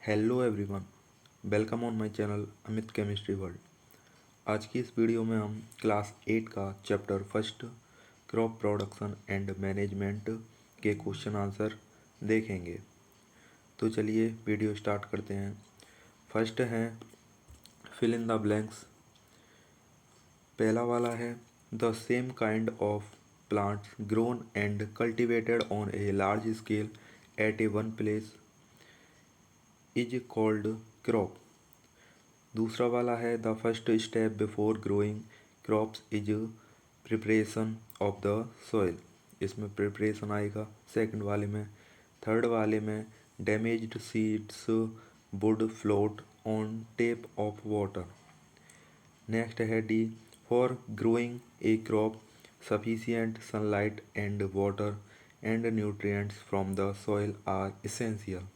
Hello everyone, welcome on my channel Amit chemistry world. आज की इस वीडियो में हम क्लास 8 का chapter first crop production and management के क्वेश्चन आंसर देखेंगे। तो चलिए वीडियो स्टार्ट करते हैं। फर्स्ट है फिल इन द ब्लैंक्स। पहला वाला है the same kind of plants grown and cultivated on a large scale at a one place is called crop. दूसरा वाला है the first step before growing crops is preparation of the soil. इसमें preparation आएगा second वाले में। Third वाले में damaged seeds would float on top of water. Next है D for growing a crop sufficient sunlight and water and nutrients from the soil are essential.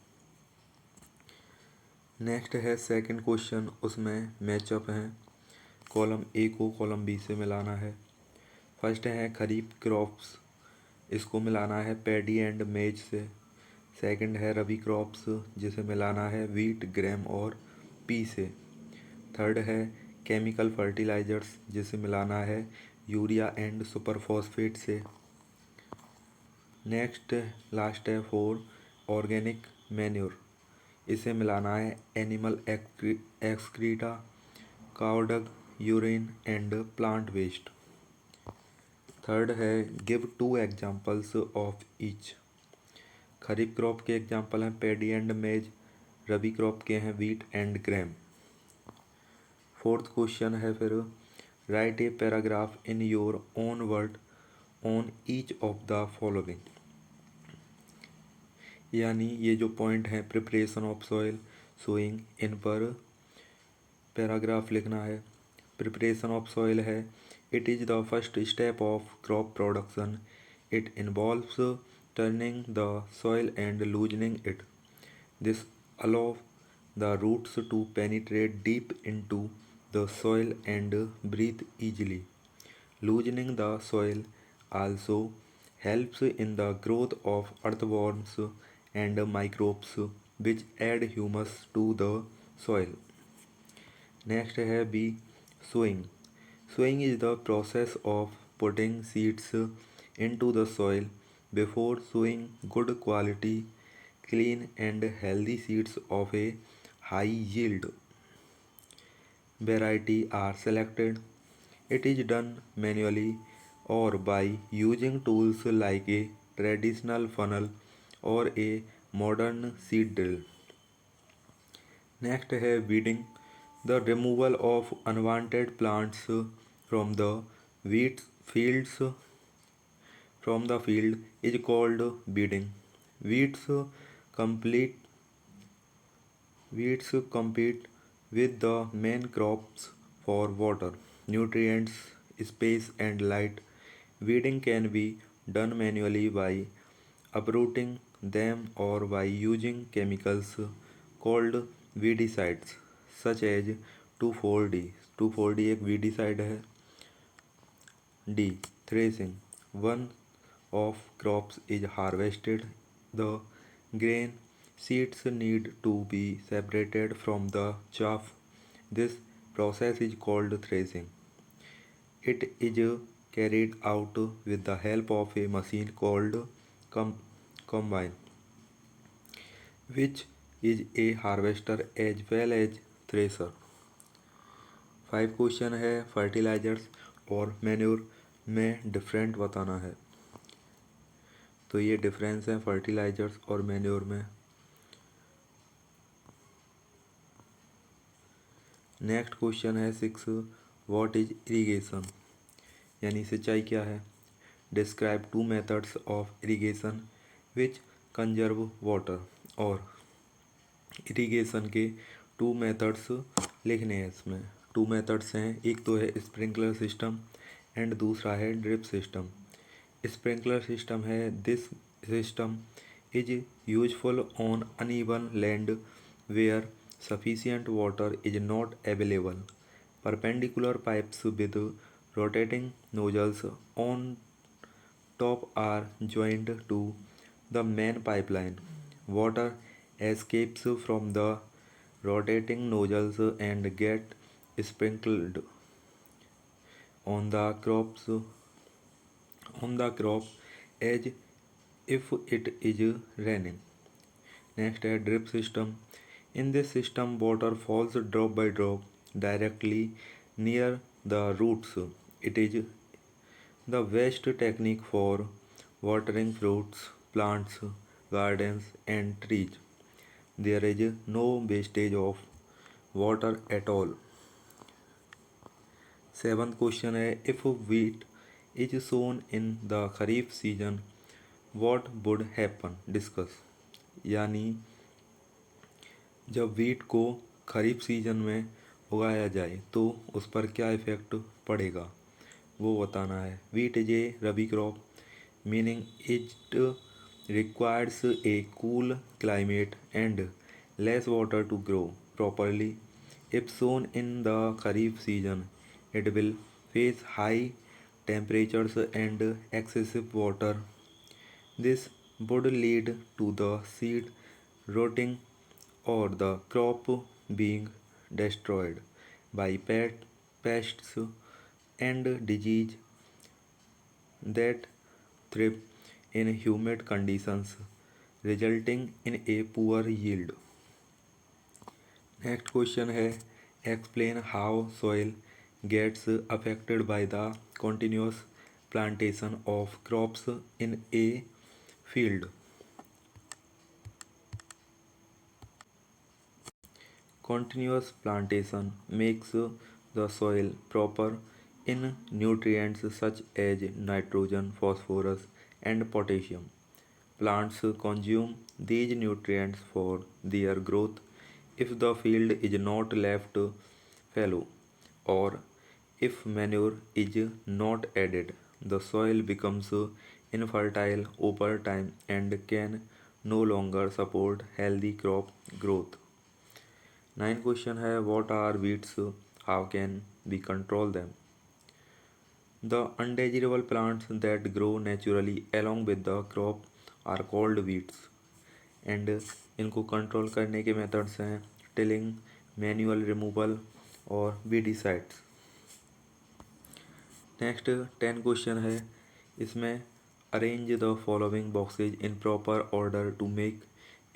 Next है second question, उसमें match up हैं। Column A को column B से मिलाना है। First है खरीफ crops, इसको मिलाना है पैडी एंड मेज से। सेकंड है रबी क्रॉप्स, जिसे मिलाना है वीट ग्रेम और पी से। थर्ड है केमिकल फर्टिलाइजर्स, जिसे मिलाना है यूरिया एंड सुपर फॉस्फेट से। नेक्स्ट लास्ट है फोर ऑर्गेनिक मैन्योर, इसे मिलाना है animal excreta, cow dung, urine and plant waste. Third है give two examples of each. Kharif crop के एग्जांपल हैं paddy and maize, rabi crop के हैं wheat and gram. Fourth question है फिर write a paragraph in your own word on each of the following. यानी ये जो पॉइंट है प्रिपरेशन ऑफ सॉइल सोइंग, इन पर पैराग्राफ लिखना है। प्रिपरेशन ऑफ सॉइल है it is the first step of crop production. It involves turning the soil and loosening it. This allow the roots to penetrate deep into the soil and breathe easily. Loosening the soil also helps in the growth of earthworms and microbes which add humus to the soil. Next है B sowing. Sowing is the process of putting seeds into the soil. Before sowing, good quality, clean and healthy seeds of a high yield variety are selected. It is done manually or by using tools like a traditional funnel or a modern seed drill. Next है weeding. The removal of unwanted plants from the wheat fields from the field is called weeding. Weeds complete Weeds compete with the main crops for water, nutrients, space and light. Weeding can be done manually by uprooting them or by using chemicals called weedicides such as 2,4-D। 2,4-D एक weedicide है। D. Threshing. One of crops is harvested. The grain seeds need to be separated from the chaff. This process is called threshing. It is carried out with the help of a machine called combine, which is a harvester as well as thresher। 5 question है fertilisers और manure में different बताना है। तो ये difference है fertilisers और manure में। नेक्स्ट क्वेश्चन है 6 व्हाट इज इरिगेशन, यानी सिंचाई क्या है। Describe two methods of irrigation which conserve water. और इरिगेशन के 2 मेथड्स लिखने हैं। इसमें 2 मेथड्स हैं, एक तो है स्प्रिंकलर सिस्टम एंड दूसरा है ड्रिप सिस्टम। स्प्रिंकलर सिस्टम है this system is useful on uneven land where sufficient water is not available. Perpendicular pipes with rotating nozzles on top are joined to the main pipeline. Water escapes from the rotating nozzles and get sprinkled on the crop as if it is raining. Next है drip system. In this system, water falls drop by drop directly near the roots. It is the best technique for watering fruits, plants, gardens, and trees. There is no wastage of water at all. Seventh question है if wheat is sown in the kharif season, what would happen? Discuss. यानी जब wheat को खरीफ season में उगाया जाए तो उस पर क्या इफेक्ट पड़ेगा वो बताना है. Wheat is a rabi crop meaning it requires a cool climate and less water to grow properly. If sown in the Kharif season, it will face high temperatures and excessive water. This would lead to the seed rotting or the crop being destroyed by pests and disease that thrive in humid conditions, resulting in a poor yield. Next question है explain how soil gets affected by the continuous plantation of crops in a field. Continuous plantation makes the soil proper in nutrients such as nitrogen, phosphorus, and potassium. Plants consume these nutrients for their growth. If the field is not left fallow or if manure is not added, the soil becomes infertile over time and can no longer support healthy crop growth. 9 question है what are weeds? How can we control them? The undesirable plants that grow naturally along with the crop are called weeds and इनको control करने के methods हैं tilling, manual removal और weedicides. Next 10 question है इसमें arrange the following boxes in proper order to make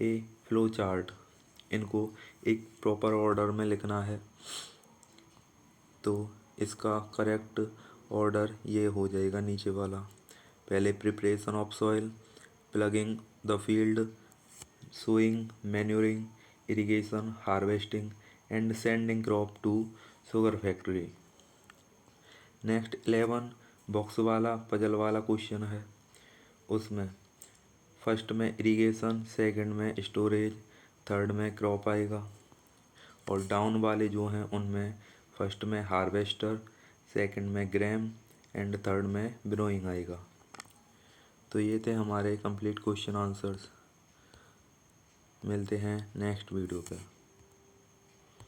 a flow chart. इनको एक proper order में लिखना है तो इसका करेक्ट ऑर्डर ये हो जाएगा नीचे वाला. पहले preparation of soil, ploughing the field, sowing, manuring, irrigation, harvesting and sending crop to sugar factory. Next 11 box वाला पजल वाला क्वेश्चन है. उसमें फर्स्ट में इरिगेशन, सेकंड में स्टोरेज, थर्ड में क्रॉप आएगा और डाउन वाले जो हैं उनमें फर्स्ट में हार्वेस्टर, सेकंड में ग्रैम एंड थर्ड में विनोइंग आएगा. तो ये थे हमारे कंप्लीट क्वेश्चन आंसर्स. मिलते हैं नेक्स्ट वीडियो पे.